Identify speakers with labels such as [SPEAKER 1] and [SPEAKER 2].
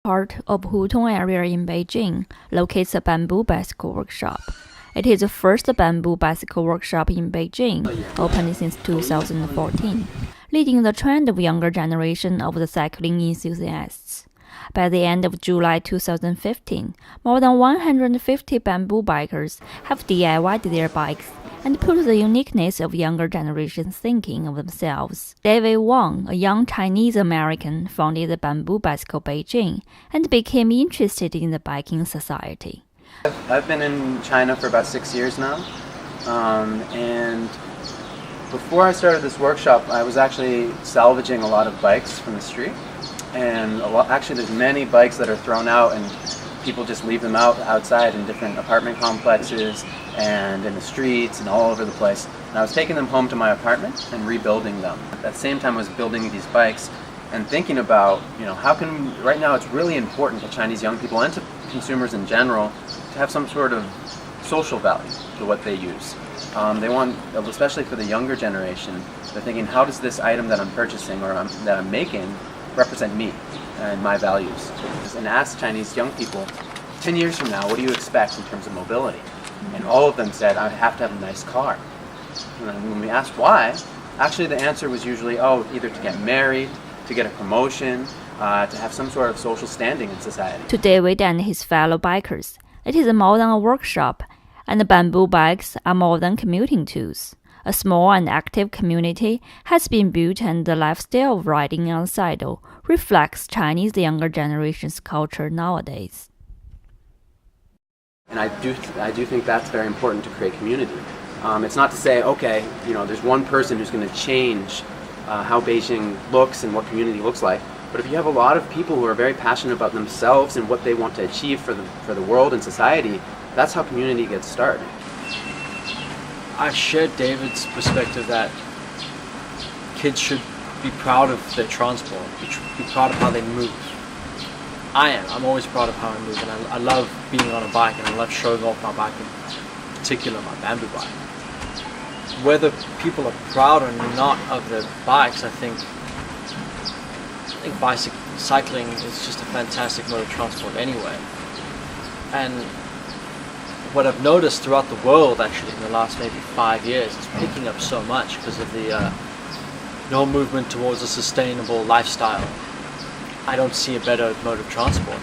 [SPEAKER 1] part of Hutong area in Beijing locates a bamboo bicycle workshop. It is the first bamboo bicycle workshop in Beijing, opened since 2014, leading the trend of younger generation of the cycling enthusiasts. By the end of July 2015, more than 150 bamboo bikers have DIYed their bikes and put the uniqueness of younger generations thinking of themselves. David Wang, a young Chinese-American, founded the Bamboo Bicycle Beijing and became interested in the biking society.
[SPEAKER 2] I've been in China for about 6 years now, and before I started this workshop, I was actually salvaging a lot of bikes from the street, and actually there's many bikes that are thrown out and people just leave them outside in different apartment complexes and in the streets and all over the place. And I was taking them home to my apartment and rebuilding them. At the same time I was building these bikes and thinking about, how can, right now it's really important to Chinese young people and to consumers in general to have some sort of social value to what they use. They want, especially for the younger generation, they're thinking, how does this item that I'm purchasing or that I'm making represent me and my values? And ask Chinese young people, 10 years from now, what do you expect in terms of mobility? And all of them said, I have to have a nice car. And when we asked why, actually the answer was usually, either to get married, to get a promotion, to have some sort of social standing in society.
[SPEAKER 1] To David and his fellow bikers, it is more than a workshop, and the bamboo bikes are more than commuting tools. A small and active community has been built, and the lifestyle of riding on a cycle reflects Chinese younger generation's culture nowadays.
[SPEAKER 2] And I do think that's very important to create community. It's not to say, there's one person who's going to change how Beijing looks and what community looks like. But if you have a lot of people who are very passionate about themselves and what they want to achieve for the world and society, that's how community gets started.
[SPEAKER 3] I share David's perspective that kids should be proud of their transport, be proud of how they move. I'm always proud of how I move, and I love being on a bike, and I love showing off my bike, in particular my bamboo bike. Whether people are proud or not of their bikes, I think cycling is just a fantastic mode of transport anyway. And what I've noticed throughout the world, actually, in the last maybe 5 years, is picking up so much because of the whole movement towards a sustainable lifestyle. I don't see a better mode of transport.